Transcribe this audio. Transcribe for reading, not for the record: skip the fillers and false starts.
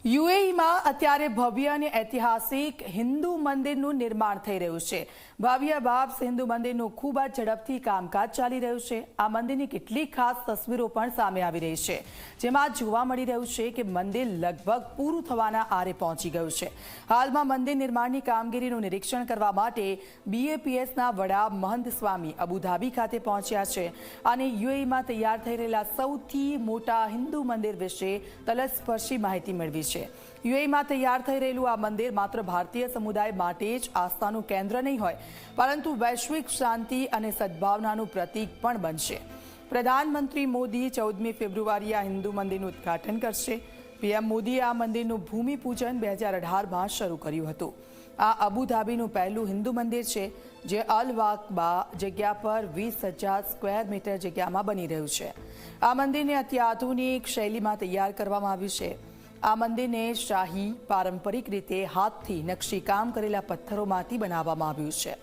યુએઈમાં અત્યારે ભવ્ય અને ઐતિહાસિક હિન્દુ મંદિરનું નિર્માણ થઈ રહ્યું છે। ભવ્ય બાબ્સ હિન્દુ મંદિરનું ખૂબ જ ઝડપથી કામકાજ ચાલી રહ્યું છે। આ મંદિરની કેટલીક ખાસ તસવીરો પણ સામે આવી રહી છે, જેમાં જોવા મળી રહ્યું છે કે મંદિર લગભગ પૂરું થવાના આરે પહોંચી ગયું છે। હાલમાં મંદિર નિર્માણની કામગીરીનું નિરીક્ષણ કરવા માટે BAPSના વડા મહંત સ્વામી અબુધાબી ખાતે પહોંચ્યા છે અને યુએઈમાં તૈયાર થઈ રહેલા સૌથી મોટા હિન્દુ મંદિર વિશે તલસ્પર્શી માહિતી મેળવી છે। યુએઈમાં તૈયાર થઈ રહેલું આ મંદિર માત્ર ભારતીય સમુદાય માટે જ આસ્થાનું કેન્દ્ર નહીં હોય, પરંતુ વૈશ્વિક શાંતિ અને સદભાવનાનું પ્રતીક પણ બનશે। પ્રધાનમંત્રી મોદી 14મી ફેબ્રુઆરીએ આ હિન્દુ મંદિરનું ઉદ્ઘાટન કરશે। PM મોદીએ આ મંદિરનું ભૂમિપૂજન 2018માં શરૂ કર્યું હતું। આ અબુધાબીનું પહેલું હિન્દુ મંદિર છે, જે અલ વાકબા જગ્યા પર 20,000 સ્ક્વેર મીટર જગ્યામાં બની રહ્યું છે। આ મંદિરને અત્યાધુનિક શૈલીમાં તૈયાર કરવામાં આવ્યું છે। આ મંદિરને શાહી પારંપરિક રીતે હાથથી નકશીકામ કરેલા પથ્થરોમાંથી બનાવવામાં આવ્યું છે।